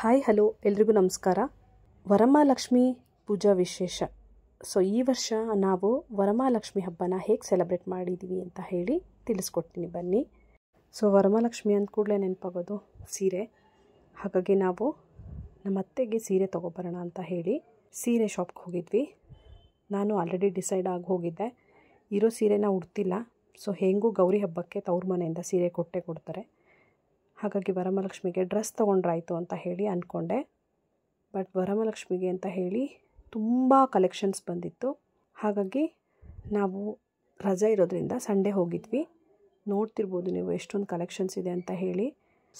Hi hello ಎಲ್ರಿಗೂ ನಮಸ್ಕಾರ. ವರಮಹಾಲಕ್ಷ್ಮಿ ಪೂಜಾ ವಿಶೇಷ. ಸೊ ಈ ವರ್ಷ ನಾವು ವರಮಹಾಲಕ್ಷ್ಮಿ ಹಬ್ಬನ ಹೇಗೆ ಸೆಲೆಬ್ರೇಟ್ ಮಾಡಿದ್ದೀವಿ ಅಂತ ಹೇಳಿ ತಿಳಿಸ್ಕೊಡ್ತೀನಿ ಬನ್ನಿ. ಸೊ ವರಮಹಾಲಕ್ಷ್ಮಿ ಅಂದ ಕೂಡಲೇ ನೆನಪಾಗೋದು ಸೀರೆ. ಹಾಗಾಗಿ ನಾವು ನಮ್ಮ ಅತ್ತೆಗೆ ಸೀರೆ ತೊಗೊಬರೋಣ ಅಂತ ಹೇಳಿ ಸೀರೆ ಶಾಪ್ಗೆ ಹೋಗಿದ್ವಿ. ನಾನು ಆಲ್ರೆಡಿ ಡಿಸೈಡ್ ಆಗಿ ಹೋಗಿದ್ದೆ, ಇರೋ ಸೀರೆನ ಉಡ್ತಿಲ್ಲ. ಸೊ ಹೇಗೂ ಗೌರಿ ಹಬ್ಬಕ್ಕೆ ತವ್ರ ಮನೆಯಿಂದ ಸೀರೆ ಕೊಡ್ತಾರೆ. ಹಾಗಾಗಿ ವರಮಹಾಲಕ್ಷ್ಮಿಗೆ ಡ್ರೆಸ್ ತೊಗೊಂಡ್ರಾಯ್ತು ಅಂತ ಹೇಳಿ ಅಂದ್ಕೊಂಡೆ. ಬಟ್ ವರಮಹಾಲಕ್ಷ್ಮಿಗೆ ಅಂತ ಹೇಳಿ ತುಂಬ ಕಲೆಕ್ಷನ್ಸ್ ಬಂದಿತ್ತು. ಹಾಗಾಗಿ ನಾವು ರಜೆ ಇರೋದ್ರಿಂದ ಸಂಡೇ ಹೋಗಿದ್ವಿ. ನೋಡ್ತಿರ್ಬೋದು ನೀವು ಎಷ್ಟೊಂದು ಕಲೆಕ್ಷನ್ಸ್ ಇದೆ ಅಂತ ಹೇಳಿ.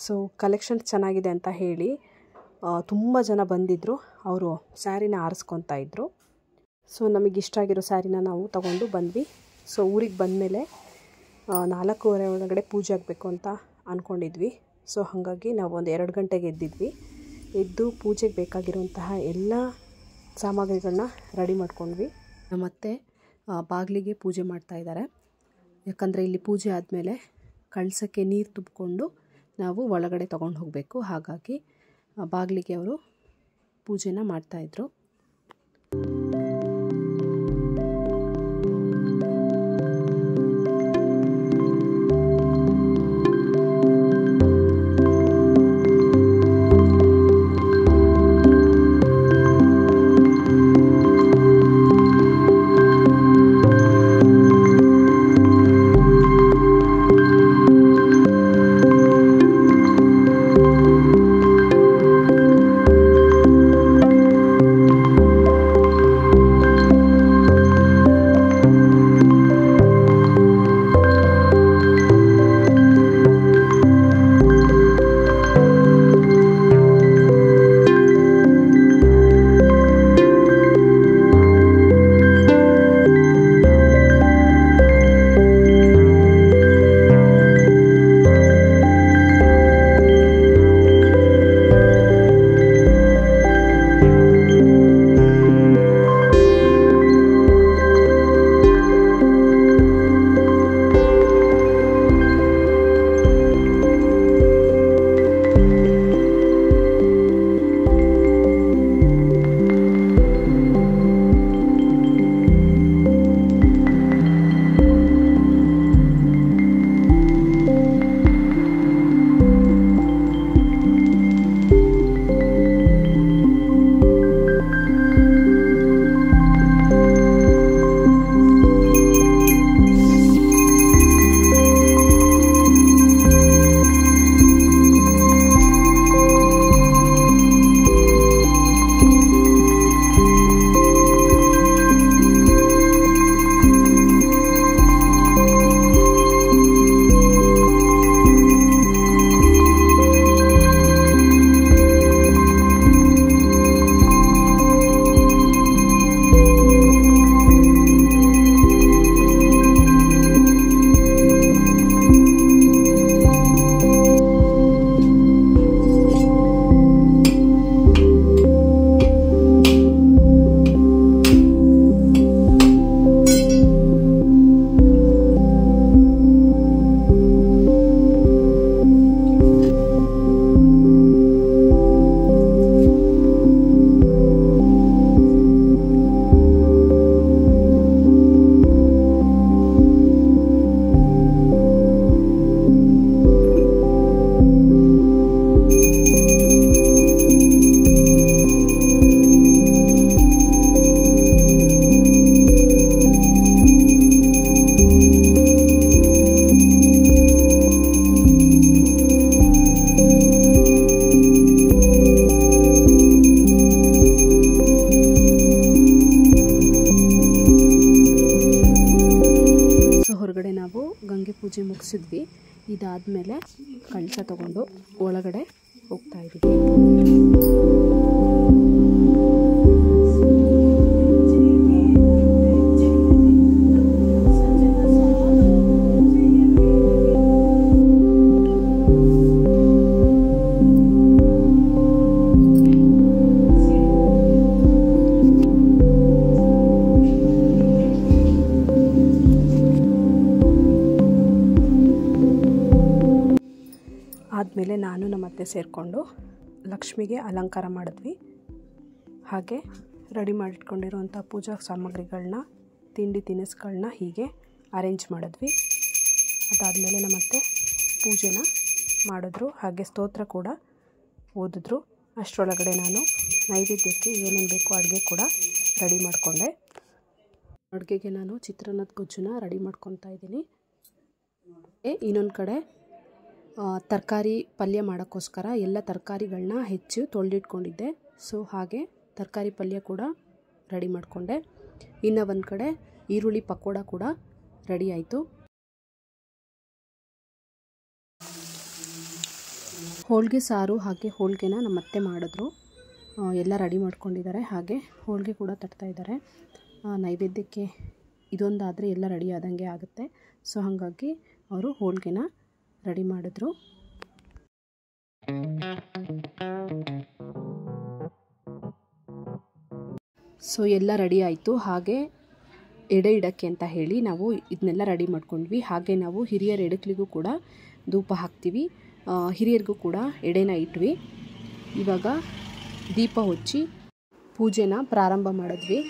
ಸೊ ಕಲೆಕ್ಷನ್ಸ್ ಚೆನ್ನಾಗಿದೆ ಅಂತ ಹೇಳಿ ತುಂಬ ಜನ ಬಂದಿದ್ದರು. ಅವರು ಸ್ಯಾರಿನ ಆರಿಸ್ಕೊತಾ ಇದ್ದರು. ಸೊ ನಮಗಿಷ್ಟ ಆಗಿರೋ ಸ್ಯಾರಿನ ನಾವು ತಗೊಂಡು ಬಂದ್ವಿ. ಸೊ ಊರಿಗೆ ಬಂದಮೇಲೆ 4:30 ಒಳಗಡೆ ಪೂಜೆ ಆಗಬೇಕು ಅಂತ ಅಂದ್ಕೊಂಡಿದ್ವಿ. ಸೊ ಹಾಗಾಗಿ ನಾವು ಒಂದು 2 ಗಂಟೆಗೆ ಎದ್ದು ಪೂಜೆಗೆ ಬೇಕಾಗಿರುವಂತಹ ಎಲ್ಲ ಸಾಮಗ್ರಿಗಳನ್ನ ರೆಡಿ ಮಾಡ್ಕೊಂಡ್ವಿ. ಮತ್ತು ಬಾಗಿಲಿಗೆ ಪೂಜೆ ಮಾಡ್ತಾಯಿದ್ದಾರೆ. ಯಾಕಂದರೆ ಇಲ್ಲಿ ಪೂಜೆ ಆದಮೇಲೆ ಕಳಸಕ್ಕೆ ನೀರು ತುಂಬಿಕೊಂಡು ನಾವು ಒಳಗಡೆ ತೊಗೊಂಡು ಹೋಗಬೇಕು. ಹಾಗಾಗಿ ಬಾಗಿಲಿಗೆ ಅವರು ಪೂಜೆನ ಮಾಡ್ತಾಯಿದ್ರು. ಹೊರಗಡೆ ನಾವು ಗಂಗೆ ಪೂಜೆ ಮುಗಿಸಿದ್ವಿ. ಇದಾದಮೇಲೆ ಕಳಶ ತಗೊಂಡು ಒಳಗಡೆ ಹೋಗ್ತಾ ಇದ್ದೀವಿ. ಆದಮೇಲೆ ನಾನು ನಮ್ಮ ಅತ್ತೆ ಸೇರಿಕೊಂಡು ಲಕ್ಷ್ಮಿಗೆ ಅಲಂಕಾರ ಮಾಡಿದ್ವಿ. ಹಾಗೆ ರೆಡಿ ಮಾಡಿಟ್ಕೊಂಡಿರೋಂಥ ಪೂಜಾ ಸಾಮಗ್ರಿಗಳನ್ನ, ತಿಂಡಿ ತಿನಿಸುಗಳನ್ನ ಹೀಗೆ ಅರೇಂಜ್ ಮಾಡಿದ್ವಿ. ಅದಾದಮೇಲೆ ನಮ್ಮತ್ತೆ ಪೂಜೆನ ಮಾಡಿದ್ರು, ಹಾಗೆ ಸ್ತೋತ್ರ ಕೂಡ ಓದಿದ್ರು. ಅಷ್ಟರೊಳಗಡೆ ನಾನು ನೈವೇದ್ಯಕ್ಕೆ ಏನೇನು ಬೇಕೋ ಅಡುಗೆ ಕೂಡ ರೆಡಿ ಮಾಡಿಕೊಂಡೆ. ಅಡುಗೆಗೆ ನಾನು ಚಿತ್ರಾನ್ನದ ಗೊಜ್ಜನ್ನ ರೆಡಿ ಮಾಡ್ಕೊತಾ ಇದ್ದೀನಿ. ಇನ್ನೊಂದು ಕಡೆ ತರಕಾರಿ ಪಲ್ಯ ಮಾಡೋಕ್ಕೋಸ್ಕರ ಎಲ್ಲ ತರಕಾರಿಗಳನ್ನ ಹೆಚ್ಚು ತೊಳೆದಿಟ್ಕೊಂಡಿದ್ದೆ. ಸೊ ಹಾಗೆ ತರಕಾರಿ ಪಲ್ಯ ಕೂಡ ರೆಡಿ ಮಾಡಿಕೊಂಡೆ. ಇನ್ನು ಒಂದು ಕಡೆ ಈರುಳ್ಳಿ ಪಕೋಡ ಕೂಡ ರೆಡಿ ಆಯಿತು. ಹೋಳಿಗೆ ಸಾರು ಹಾಗೆ ಹೋಳಿಗೆನ ನಮ್ಮತ್ತೆ ಮಾಡಿದ್ರು. ಎಲ್ಲ ರೆಡಿ ಮಾಡ್ಕೊಂಡಿದ್ದಾರೆ. ಹಾಗೆ ಹೋಳಿಗೆ ಕೂಡ ತಟ್ತಾಯಿದ್ದಾರೆ. ನೈವೇದ್ಯಕ್ಕೆ ಇದೊಂದಾದರೆ ಎಲ್ಲ ರೆಡಿ ಆದಂಗೆ ಆಗುತ್ತೆ. ಸೊ ಹಾಗಾಗಿ ಅವರು ಹೋಳಿಗೆನ ರೆಡಿ ಮಾಡಿದ್ರು. ಸೊ ಎಲ್ಲ ರೆಡಿ ಆಯಿತು. ಹಾಗೆ ಎಡೆ ಇಡಕ್ಕೆ ಅಂತ ಹೇಳಿ ನಾವು ಇದನ್ನೆಲ್ಲ ರೆಡಿ ಮಾಡ್ಕೊಂಡ್ವಿ. ಹಾಗೆ ನಾವು ಹಿರಿಯರ ಎಡಕ್ಲಿಗೂ ಕೂಡ ಧೂಪ ಹಾಕ್ತೀವಿ. ಹಿರಿಯರಿಗೂ ಕೂಡ ಎಡೆನ ಇಟ್ವಿ. ಇವಾಗ ದೀಪ ಹಚ್ಚಿ ಪೂಜೆನ ಪ್ರಾರಂಭ ಮಾಡಿದ್ವಿ.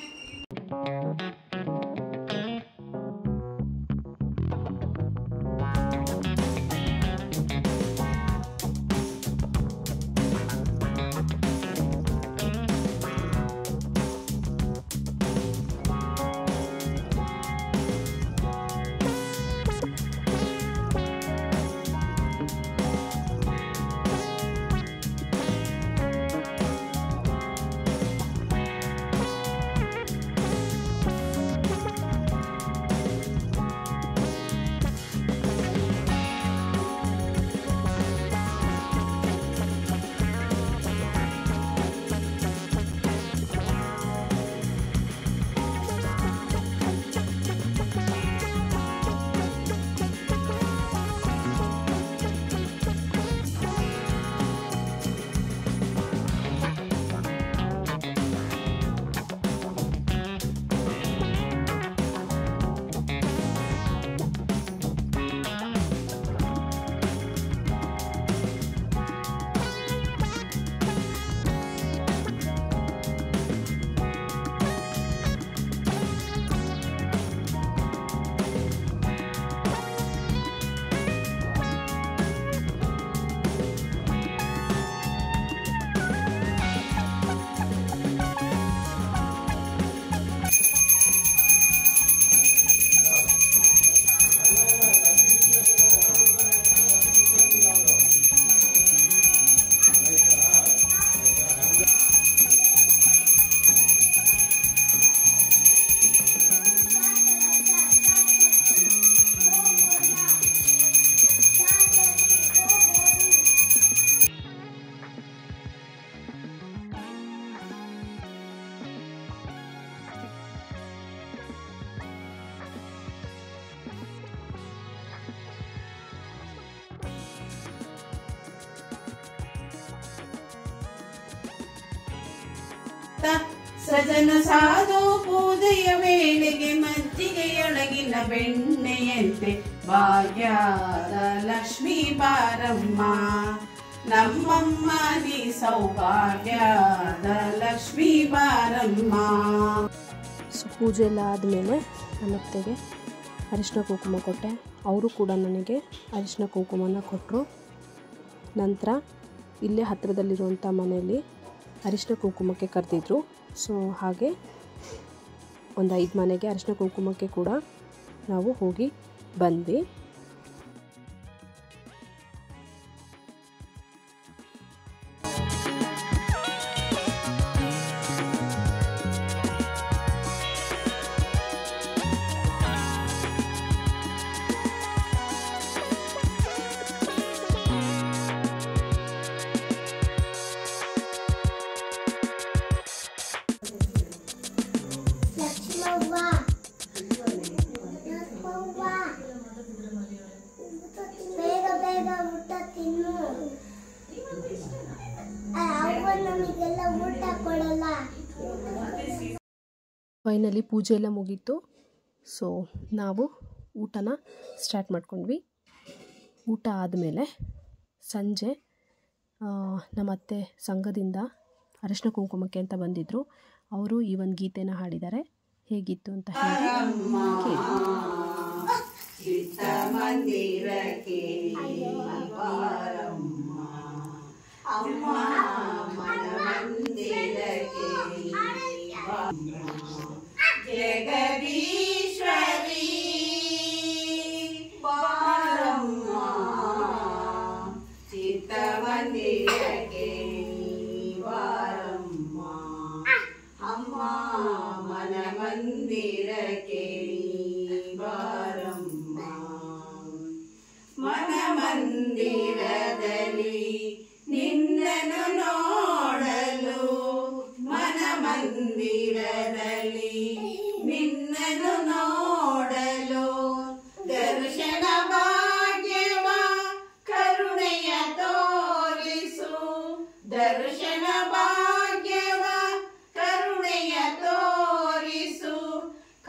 ಸಜನ ಸಾಧು ಪೂಜೆಯ ವೇಳೆಗೆ ಮಜ್ಜಿಗೆಯೊಳಗಿನ ಬೆಣ್ಣೆಯಂತೆ ಭಾಗ್ಯದ ಲಕ್ಷ್ಮೀ ಬಾರಮ್ಮ, ನಮ್ಮಮ್ಮ ನೀ ಸೌಭಾಗ್ಯದ ಲಕ್ಷ್ಮೀ ಬಾರಮ್ಮ. ಸೊ ಪೂಜೆ ಎಲ್ಲ ಆದಮೇಲೆ ನಮ್ಮತ್ತೆಗೆ ಅರಿಶಿನ ಕುಂಕುಮ ಕೊಟ್ಟೆ. ಅವರು ಕೂಡ ನನಗೆ ಅರಿಶಿನ ಕುಂಕುಮನ ಕೊಟ್ಟರು. ನಂತರ ಇಲ್ಲೇ ಹತ್ತಿರದಲ್ಲಿರುವಂಥ ಮನೆಯಲ್ಲಿ ಅರಿಶಿನ ಕುಂಕುಮಕ್ಕೆ ಕರೆದಿದ್ರು. ಸೊ ಹಾಗೆ ಒಂದು 5 ಮನೆಗೆ ಅರಿಶಿನ ಕುಂಕುಮಕ್ಕೆ ಕೂಡ ನಾವು ಹೋಗಿ ಬಂದ್ವಿ. ಫೈನಲಿ ಪೂಜೆ ಎಲ್ಲ ಮುಗೀತು. ಸೊ ನಾವು ಊಟನ ಸ್ಟಾರ್ಟ್ ಮಾಡ್ಕೊಂಡ್ವಿ. ಊಟ ಆದಮೇಲೆ ಸಂಜೆ ನಮ್ಮ ಅತ್ತೆ ಸಂಘದಿಂದ ಅರಶಿನ ಕುಂಕುಮಕ್ಕೆ ಅಂತ ಬಂದಿದ್ದರು. ಅವರು ಈ ಒಂದು ಗೀತೆನ ಹಾಡಿದ್ದಾರೆ. ಹೇಗಿತ್ತು ಅಂತ ಹೇಳಿ ಚಿತ್ತಮಂದಿರಕ್ಕೆ ಬಾರಮ್ಮ, ಅಮ್ಮ ಮನಮಂದಿರಕ್ಕೆ ಜಗದೀಶ್ವರಿ ಬಾರಮ್ಮ, ಚಿತ್ತಮಂದಿರಕ್ಕೆ ಬಾರಮ್ಮ, ಅಮ್ಮ ಮನಮಂದಿರಕ್ಕೆ ಬಾರಮ್ಮ. ಮನಮಂದಿರದಲ್ಲಿ ನಿನ್ನನ್ನು ನೋಡಲು, ಮನಮಂದಿರದಲ್ಲಿ ನಿನ್ನನ್ನು ನೋಡಲು, ದರ್ಶನ ಭಾಗ್ಯವ ಕರುಣೆಯ ತೋರಿಸು, ದರ್ಶನ ಭಾಗ್ಯವ ಕರುಣೆಯ ತೋರಿಸು.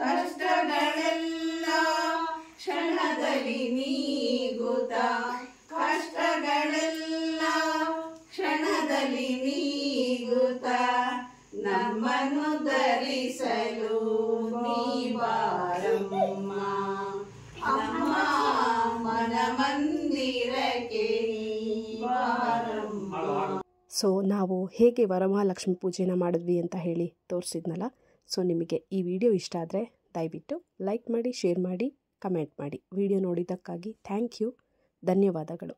ಕಷ್ಟಗಳೆಲ್ಲ ಕ್ಷಣದಲ್ಲಿ ನೀಗುತ್ತ, ಕಷ್ಟಗಳೆಲ್ಲ ಕ್ಷಣದಲ್ಲಿ ನೀಗುತ್ತ, ನಮ್ಮನ್ನು ಧರಿಸಲು ನೀ ಬಾರಮ್ಮ, ಅಮ್ಮ ಮನಮಂದಿರಕ್ಕೆ ಬಾರಮ್ಮ. ಸೊ ನಾವು ಹೇಗೆ ವರಮಹಾಲಕ್ಷ್ಮಿ ಪೂಜೆನ ಮಾಡಿದ್ವಿ ಅಂತ ಹೇಳಿ ತೋರಿಸಿದ್ನಲ್ಲ. ಸೊ ನಿಮಗೆ ಈ ವಿಡಿಯೋ ಇಷ್ಟ ಆದರೆ ದಯವಿಟ್ಟು ಲೈಕ್ ಮಾಡಿ, ಶೇರ್ ಮಾಡಿ, ಕಮೆಂಟ್ ಮಾಡಿ. ವಿಡಿಯೋ ನೋಡಿದ್ದಕ್ಕಾಗಿ ಥ್ಯಾಂಕ್ ಯು, ಧನ್ಯವಾದಗಳು.